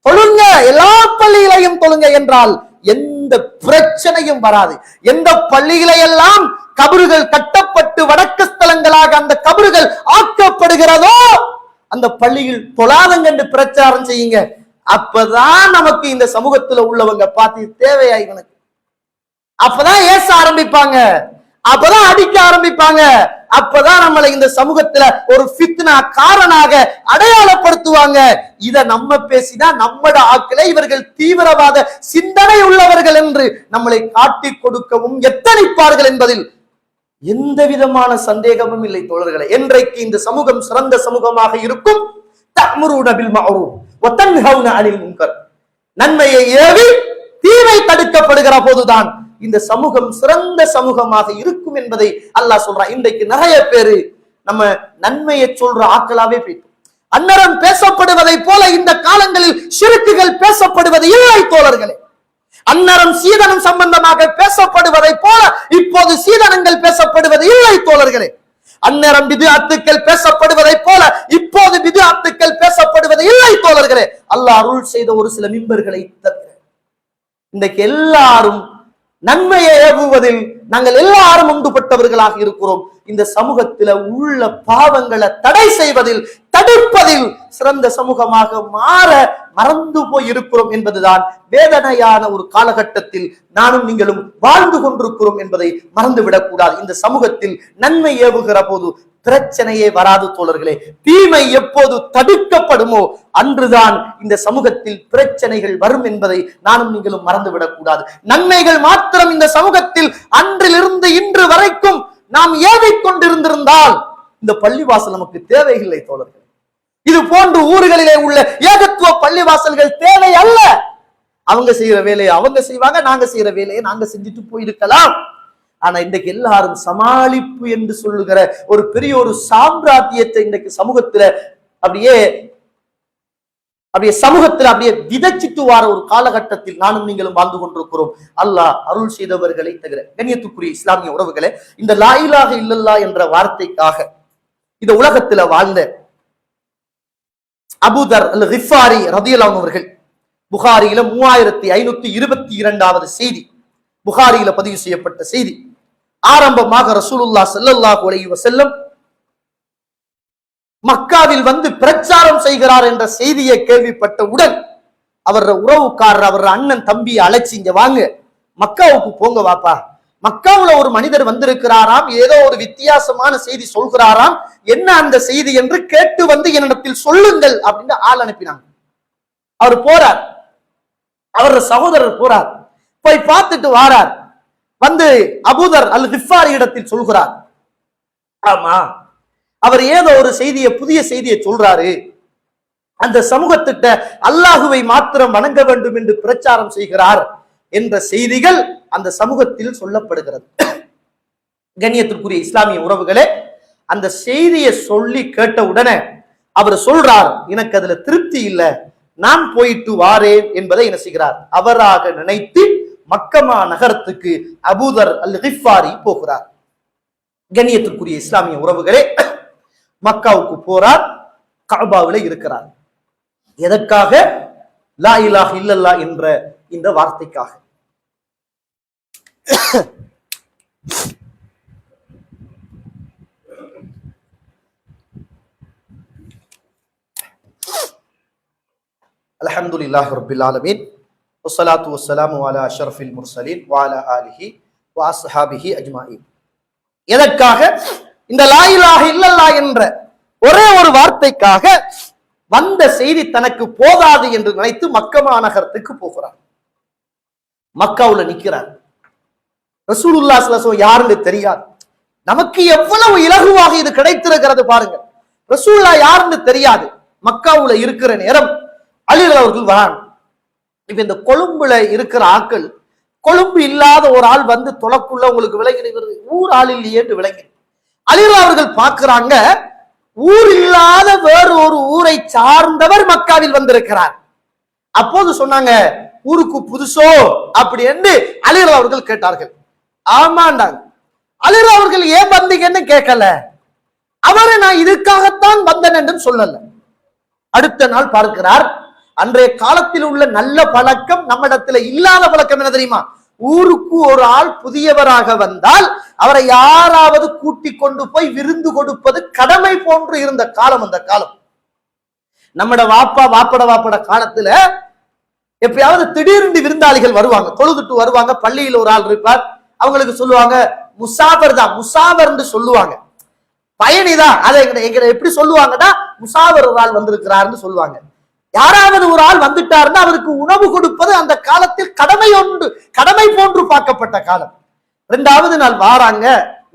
தொழுங்க, எல்லா பள்ளியிலையும் தொழுங்க என்றால் எந்த பிரச்சனையும் வராது. எந்த பள்ளியிலையெல்லாம் கபறுகள் கட்டப்பட்டு வடக்கு ஸ்தலங்களாக அந்த கபறுகள் ஆக்கப்படுகிறதோ அந்த பள்ளியில் தொழாதங்க என்று பிரச்சாரம் செய்யுங்க. அப்பதான் நமக்கு இந்த சமூகத்துல உள்ளவங்க பார்த்து தேவையா இவனுக்கு, அப்பதான் ஏச ஆரம்பிப்பாங்க, அப்பதான் அடிக்க ஆரம்பிப்பாங்க, அப்பதான் நம்மளை இந்த சமூகத்துல ஒரு ஃபித்னா காரணாக அடையாளப்படுத்துவாங்க. இத நம்ம பேசினா நம்மட ஆட்களை இவர்கள் தீவிரவாத சிந்தனை உள்ளவர்கள் என்று நம்மளை காட்டிக் கொடுக்கவும் எத்தனிப்பார்கள் என்பதில் எந்த விதமான சந்தேகமும் இல்லை தோழர்களே. என்றைக்கு இந்த சமூகம் சிறந்த சமூகமாக இருக்கும், தஅமுருன பில் மஅரூஃப் வ தன்ஹவுன அனில் முன்கர், நன்மையை ஏவி தீமை தடுக்கப்படுகிற போதுதான் இந்த சமூகம் சிறந்த சமூகமாக இருக்கும் என்பதை அல்லாஹ் சொல்றான். இன்றைக்கு நிறைய பேரு நம்ம நன்மையை சொல்ற ஆக்களாவே போயிட்டோம். அன்னரம் பேசப்படுவதை போல இந்த காலங்களில் ஷிர்க்குகள் பேசப்படுவது இல்லை தோழர்களே. அன்னரம் சீதனம் சம்பந்தமாக பேசப்படுவதை போல இப்போது சீதனங்கள் பேசப்படுவது இல்லை தோழர்களே. அன்னரம் பிதுஅத்துக்கள் பேசப்படுவதை போல இப்போது பிதுஅத்துக்கள் பேசப்படுவது இல்லை தோழர்களே. அல்லாஹ் அருள் செய்த ஒரு சில மிம்பர்களை தவிர இன்றைக்கு எல்லாரும் நன்மையை ஏவுவதில் நாங்கள் எல்லாரும் ஒன்றுபட்டவர்களாக இருக்கிறோம். இந்த சமூகத்தில உள்ள பாவங்களை தடை செய்வதில், தடுப்பதில் சிறந்த சமூகமாக மாற மறந்து போய் இருக்கிறோம் என்பதுதான் வேதனையான ஒரு காலகட்டத்தில் நானும் நீங்களும் வாழ்ந்து கொண்டிருக்கிறோம் என்பதை மறந்துவிடக் கூடாது. இந்த சமூகத்தில் நன்மை ஏவுகிற போது பிரச்சனையே வராது தோழர்களே. தீமை எப்போது தடுக்கப்படுமோ அன்றுதான் இந்த சமூகத்தில் பிரச்சனைகள் வரும் என்பதை நானும் நீங்களும் மறந்துவிடக் கூடாது. நன்மைகள் மாத்திரம் இந்த சமூகத்தில் அன்றிலிருந்து இன்று வரைக்கும் நாம் ஏவிக்கொண்டிருந்திருந்தால் இந்த பள்ளிவாசல் நமக்கு தேவையில்லை தோழர்களே. இது போன்று ஊர்களிலே உள்ள ஏகத்துவ பள்ளிவாசல்கள் தேவை அல்ல. அவங்க செய்யற வேலையை அவங்க செய்வாங்க, நாங்க செய்யற வேலையை நாங்க செஞ்சுட்டு போயிருக்கலாம். ஆனா இன்றைக்கு எல்லாரும் சமாளிப்பு என்று சொல்லுகிற ஒரு பெரிய ஒரு சாம்ராஜ்யத்தை இன்றைக்கு சமூகத்துல அப்படியே சமூகத்தில் அப்படியே விதைச்சிட்டு வார ஒரு காலகட்டத்தில் நானும் நீங்களும் வாழ்ந்து கொண்டிருக்கிறோம். அல்லாஹ் அருள் செய்தவர்களை தவிர. கண்ணியத்துக்குரிய இஸ்லாமிய உறவுகளே, இந்த லா இலாஹ இல்லல்லாஹ் என்ற வார்த்தைக்காக இந்த உலகத்துல வாழ்ந்த அபூதர் அல் கிஃபாரி ரலியல்லாஹு அன்ஹு அவர்கள் புகாரியில 3522வது செய்தி, புகாரியில பதிவு செய்யப்பட்ட செய்தி. ஆரம்பமாக ரசூலுல்லாஹ் ஸல்லல்லாஹு அலைஹி வஸல்லம் மக்காவில் வந்து பிரச்சாரம் செய்கிறார் என்ற செய்தியை கேள்விப்பட்டவுடன் அவர் உறவுக்காரர், அவர் அண்ணன் தம்பியை அழைச்சி, இங்க வாங்க, மக்காவுக்கு போங்க வாப்பா, மக்காவுல ஒரு மனிதர் வந்திருக்கிறாராம், ஏதோ ஒரு வித்தியாசமான செய்தி சொல்கிறாராம், என்ன அந்த செய்தி என்று கேட்டு வந்து என்னிடத்தில் சொல்லுங்கள் அப்படின்னு ஆள் அனுப்பினாங்க. அவர் போறார், அவர் சகோதரர் போறார், போய் பார்த்துட்டு வாரார். வந்து அபூதர் அல் கிஃபாரி இடத்தில் சொல்கிறார், ஆமா அவர் ஏதோ ஒரு செய்தியை, புதிய செய்தியை சொல்றாரு, அந்த சமூகத்திட்ட அல்லாஹுவை மாத்திரம் வணங்க வேண்டும் என்று பிரச்சாரம் செய்கிறார் என்ற செய்திகள் அந்த சமூகத்தில் சொல்லப்படுகிறது. கண்ணியத்திற்குரிய இஸ்லாமிய உறவுகளே, அந்த செய்தியை சொல்லி கேட்ட உடனே அவர் சொல்றார், எனக்கு அதுல திருப்தி இல்லை, நான் போயிட்டு வாரேன் என்பதை என்ன செய்கிறார், அவராக நினைத்து மக்கமா நகரத்துக்கு அபூதர் அல் கிஃபாரி போகிறார். கண்ணியத்திற்குரிய இஸ்லாமிய உறவுகளே, மக்காவுக்கு போறார், கஅபாவிலே இருக்கிறார். எதற்காக? லா இலாஹ இல்லல்லாஹ் என்ற இந்த வார்த்தைக்காக. அல்ஹம்துலில்லாஹி ரப்பில் ஆலமீன் வஸ்ஸலாத்து வஸ்ஸலாமு அலா அஷ்ரஃபில் முர்ஸலீன் வ அலா ஆலிஹி வ அஸ்ஹாபிஹி அஜ்மாஈன். எதற்காக? இந்த லா இலாஹ இல்லல்லாஹ் என்ற ஒரே ஒரு வார்த்தைக்காக வந்த செய்தி தனக்கு போதாது என்று நினைத்து மக்கா நகரத்துக்கு போகிறார். மக்காவுல நிக்கிறார். ரசூலுல்லாஹி ஸல்லல்லாஹு அலைஹி வஸல்லம் யாருன்னு தெரியாது. நமக்கு எவ்வளவு இலகுவாக இது கிடைத்திருக்கிறது பாருங்க. ரசூலுல்லாஹ் யாருன்னு தெரியாது. மக்காவுல இருக்கிற நேரம் அலி அவர்கள் வராங்க. இப்ப இந்த கொழும்புல இருக்கிற ஆட்கள், கொழும்பு இல்லாத ஒரு ஆள் வந்து தொலைக்குள்ள உங்களுக்கு விளங்கிடுகிறது, ஊர் ஆள் இல்லையே என்று விளங்கி அலி அவர்கள் பார்க்கிறாங்க, ஊர் இல்லாத வேறு ஒரு ஊரை சார்ந்தவர் மக்காவில் வந்திருக்கிறார். அப்போது சொன்னாங்க, ஊருக்கு புதுசோ அப்படி என்று அலி அவர்கள் கேட்டார்கள். ஆமாண்டாங்க. அலி அவர்கள் ஏன் வந்தீங்கன்னு கேட்கல, அவரை நான் இதுக்காகத்தான் வந்தேன் என்று சொல்லல. அடுத்த நாள் பார்க்கிறார், அன்றைய காலத்தில் உள்ள நல்ல பழக்கம் நம்மிடத்துல இல்லாத பழக்கம் என்ன தெரியுமா? ஊருக்கு ஒரு ஆள் புதியவராக வந்தால் அவரை யாராவது கூட்டி கொண்டு போய் விருந்து கொடுப்பது கடமை போன்று இருந்த காலம் அந்த காலம். நம்மட வாப்பட காலத்துல எப்பயாவது திடீர்னு விருந்தாளிகள் வருவாங்க, தொழுதுட்டு வருவாங்க, பள்ளியில் ஒரு ஆள் இருப்பார், அவங்களுக்கு சொல்லுவாங்க முசாபர் தான், முசாபர்ன்னு சொல்லுவாங்க, பயணிதான். அதை எங்க எப்படி சொல்லுவாங்கன்னா, முசாபர் ஒரு ஆள் வந்திருக்கிறாருன்னு சொல்லுவாங்க. யாராவது ஒரு ஆள் வந்துட்டாருன்னா அவருக்கு உணவு கொடுப்பது அந்த காலத்தில் கடமை போன்று பார்க்கப்பட்ட காலம். 2வது நாள் வாராங்க,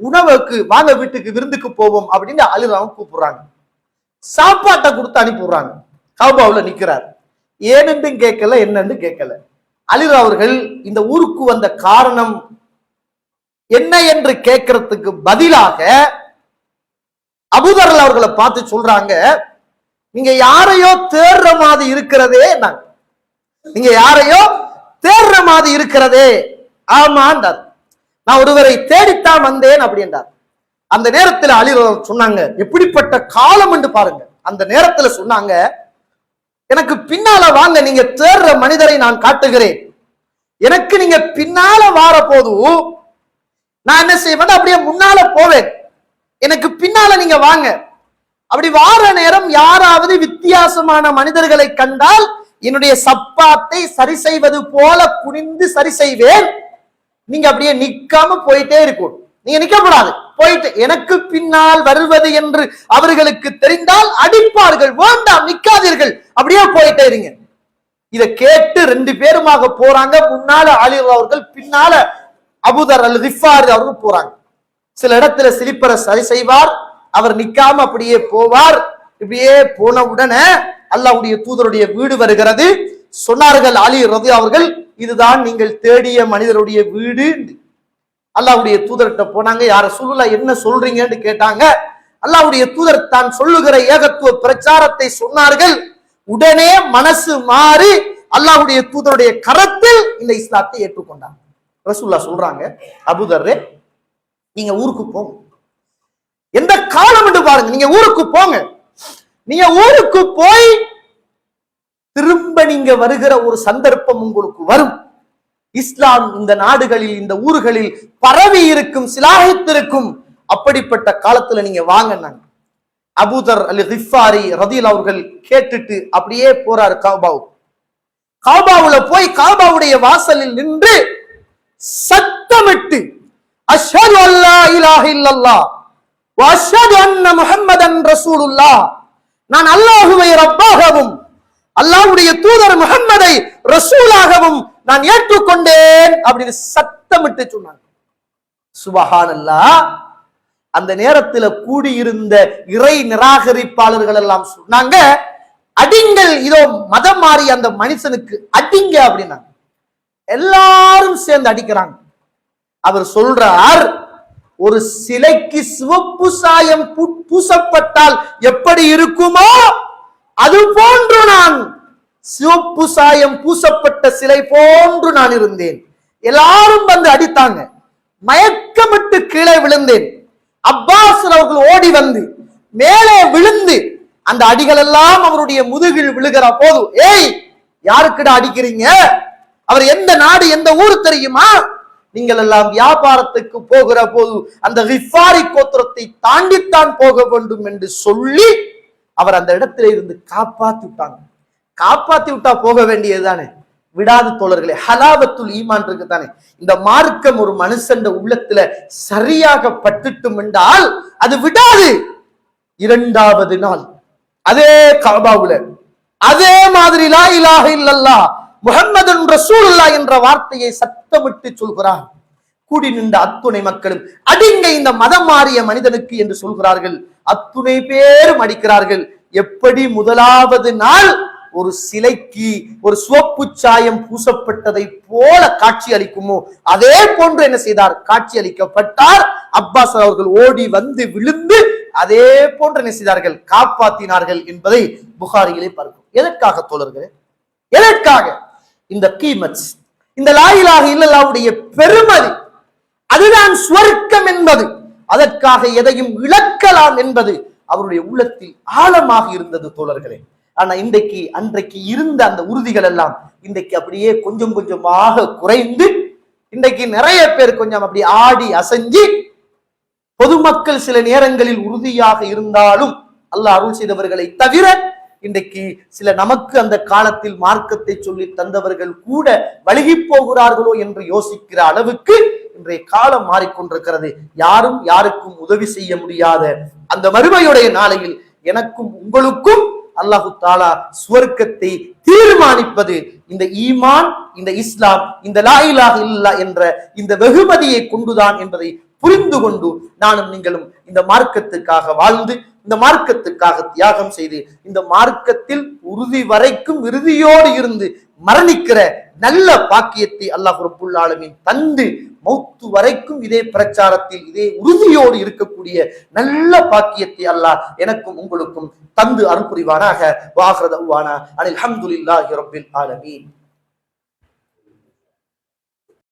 உணவுக்கு வாங்க, வீட்டுக்கு விருந்துக்கு போவோம் அப்படின்னு அலிராவும் கூப்பிடுறாங்க. சாப்பாட்டை கொடுத்து அனுப்பிடுறாங்க. கஅபாவுல நிக்கிறார். ஏனென்று கேட்கல, என்னன்னு கேட்கல. அலிரா அவர்கள் இந்த ஊருக்கு வந்த காரணம் என்ன என்று கேட்கறதுக்கு பதிலாக அபூதர் அவர்களை பார்த்து சொல்றாங்க, நீங்க யாரையோ தேடுற மாதிரி இருக்கிறதே, நீங்க யாரையோ தேடுற மாதிரி இருக்கிறதே. ஆமாண்டார், நான் ஒருவரை தேடித்தான் வந்தேன் அப்படின்றார். அந்த நேரத்தில் அலி சொன்னாங்க, எப்படிப்பட்ட காலம் என்று பாருங்க. அந்த நேரத்துல சொன்னாங்க, எனக்கு பின்னால வாங்க, நீங்க தேடுற மனிதரை நான் காட்டுகிறேன். எனக்கு நீங்க பின்னால வார போது நான் என்ன செய்வேன், அப்படியே முன்னால போவேன். எனக்கு பின்னால நீங்க வாங்க. அப்படி வார நேரம் யாராவது வித்தியாசமான மனிதர்களை கண்டால் என்னுடைய சப்பாத்தை சரி செய்வது போல குனிந்து சரி செய்வேன். நீங்க அப்படியே நிக்காம போயிட்டே இருக்கும். நீங்க நிக்கப்படாது, போயிட்டு எனக்கு பின்னால் வருவது என்று அவர்களுக்கு தெரிந்தால் அடிப்பார்கள். வேண்டாம், நிக்காதீர்கள், அப்படியே போயிட்டே இருங்க. இதை கேட்டு 2 பேருமாக போறாங்க. முன்னால அலி அவர்கள், பின்னால அபூதர் அல் கிஃபாரி அவர்கள் போறாங்க. சில இடத்துல சிலிப்பரை சரி செய்வார், அவர் நிக்காம அப்படியே போவார். இப்படியே போன உடனே அல்லாஹ்வுடைய தூதருடைய வீடு வருகிறது. சொன்னார்கள் அலி ரதி அவர்கள், இதுதான் நீங்கள் தேடிய மனிதருடைய வீடு. அல்லாஹ்வுடைய தூதர்கிட்ட போனாங்க. யார ரசூலுல்லாஹ் என்ன சொல்றீங்கன்னு கேட்டாங்க. அல்லாஹ்வுடைய தூதர் தான் சொல்லுகிற ஏகத்துவ பிரச்சாரத்தை சொன்னார்கள். உடனே மனசு மாறி அல்லாஹ்வுடைய தூதருடைய கரத்தில் இந்த இஸ்லாத்தை ஏற்றுக்கொண்டாங்க. ரசூலுல்லாஹ் சொல்றாங்க, அபூதர்ரே நீங்க ஊருக்கு போங்க. எந்த காலம் என்று பாருங்க, நீங்க ஊருக்கு போங்க. நீங்க ஊருக்கு போய் திரும்ப நீங்க வருகிற ஒரு சந்தர்ப்பம் உங்களுக்கு வரும். இஸ்லாம் இந்த நாடுகளில், இந்த ஊர்களில் பரவி இருக்கும், சிலாகித்திருக்கும். அப்படிப்பட்ட காலத்துல நீங்க வாங்கினாங்க. அபூதர் அல் கிஃபாரி ரதியல்லாஹு அவர்கள் கேட்டுட்டு அப்படியே போறாரு காபாவுக்கு. காபாவுல போய் காபாவுடைய வாசலில் நின்று சத்தமிட்டு அஷ்ஹது அல்லா இலாஹ இல்லல்லாஹ் வ அஷ்ஹது அன்ன முஹம்மதன் ரசூலுல்லாஹ், நான் அல்லாஹ்வை ரப்பாகவும் அல்லாஹ்வுடைய தூதர் முஹம்மதை ரசூலாகவும் நான் ஏற்றுக்கொண்டேன் அப்படின்னு சத்தமிட்டு சொன்னாங்க. சுபஹானல்லாஹ். அந்த நேரத்தில் கூடியிருந்த இறை நிராகரிப்பாளர்கள் எல்லாம் சொன்னாங்க, அடிங்கள், இதோ மதம் மாறி அந்த மனுஷனுக்கு அடிங்க அப்படின்னாங்க. எல்லாரும் சேர்ந்து அடிக்கிறாங்க. அவர் சொல்றார், ஒரு சிலைக்கு சிவப்பு சாயம் பூசப்பட்டால் எப்படி இருக்குமோ அது போன்று நான் சிவப்பு சாயம் பூசப்பட்ட சிலை போன்று நான் இருந்தேன். எல்லாரும் வந்து அடித்தாங்க. மயக்கமிட்டு கீழே விழுந்தேன். அப்பாஸ் அவர்கள் ஓடி வந்து மேலே விழுந்து அந்த அடிகள் எல்லாம் அவருடைய முதுகில் விழுகிற போது, ஏய் யாருக்கிட்ட அடிக்கிறீங்க? அவர் எந்த நாடு, எந்த ஊர் தெரியுமா? நீங்கள் எல்லாம் வியாபாரத்துக்கு போகிற போது அந்த கிஃபாரி கோத்திரத்தை தாண்டித்தான் போக வேண்டும் என்று சொல்லி அவர் அந்த இடத்துல இருந்து காப்பாத்தி விட்டாங்க. காப்பாத்தி விட்டா போக வேண்டியதுதானே, விடாது தோழர்களே. ஹலாவத்துல் ஈமான் இருக்கு தானே. இந்த மார்க்கம் ஒரு மனுஷன் உள்ளத்துல சரியாக பட்டுட்டும் என்றால் அது விடாது. 2வது நாள் அதே காபாவுல அதே மாதிரி லா இலாஹ இல்லல்லாஹ் முஹம்மதுன் ரசூலுல்லாஹ் என்ற வார்த்தையை சத்தமிட்டு சொல்கிறார். கூடி நின்ற அத்துணை மக்களும் அடிங்க இந்த மதம் மாறிய மனிதனுக்கு என்று சொல்கிறார்கள். அத்துணை பேரும் அடிக்கிறார்கள். எப்படி முதலாவது நாள் ஒரு சிலைக்கு ஒரு சிவப்பு சாயம் பூசப்பட்டதை போல காட்சி அளிக்குமோ அதே போன்று என்ன செய்தார், காட்சி அளிக்கப்பட்டார். அப்பாஸ் அவர்கள் ஓடி வந்து விழுந்து அதே போன்று என்ன செய்தார்கள், காப்பாற்றினார்கள் என்பதை புகாரியிலே பார்க்கிறோம். எதற்காக தோழர்களே? எதற்காக? இந்த கீமத், இந்த லா இலாஹ இல்லல்லாஹ்வுடைய பெருமதி, அதுதான் சுவர்க்கம் என்பது. அதற்காக எதையும் இழக்கலாம் என்பது அவருடைய உள்ளத்தில் ஆழமாக இருந்தது தோழர்களே. ஆனா இன்றைக்கு, அன்றைக்கு இருந்த அந்த உறுதிகள் எல்லாம் இன்றைக்கு அப்படியே கொஞ்சம் கொஞ்சமாக குறைந்து, இன்றைக்கு நிறைய பேர் கொஞ்சம் அப்படி ஆடி அசைஞ்சு, பொதுமக்கள் சில நேரங்களில் உறுதியாக இருந்தாலும் அல்லாஹ் அருள் செய்தவர்களை தவிர இன்றைக்கு சில நமக்கு அந்த காலத்தில் மார்க்கத்தை சொல்லி தந்தவர்கள் கூட வழுகி போகிறார்களோ என்று யோசிக்கிற அளவுக்கு இன்றைய காலம் மாறிக்கொண்டிருக்கிறது. யாரும் யாருக்கும் உதவி செய்ய முடியாத அந்த மறுமையுடைய நாளையில் எனக்கும் உங்களுக்கும் அல்லாஹு தாலா சுவர்க்கத்தை தீர்மானிப்பது இந்த ஈமான், இந்த இஸ்லாம், இந்த லா இலாஹ இல்லல்லாஹ் என்ற இந்த வெகுமதியை கொண்டுதான் என்பதை புரிந்து கொண்டு நானும் நீங்களும் இந்த மார்க்கத்துக்காக வாழ்ந்து, இந்த மார்க்கத்துக்காக தியாகம் செய்து, இந்த மார்க்கத்தில் உறுதி வரைக்கும் இறுதியோடு இருந்து மரணிக்கிற நல்ல பாக்கியத்தை அல்லாஹ் ரப்புல் ஆலமீன் தந்து, மௌத்து வரைக்கும் இதே பிரச்சாரத்தில் இதே உறுதியோடு இருக்கக்கூடிய நல்ல பாக்கியத்தை அல்லாஹ் எனக்கும் உங்களுக்கும் தந்து அருள் புரிவானாக. வ ஆகிரு தஅவானா அனில் ஹம்துலில்லாஹி ரப்பில் ஆலமீன்.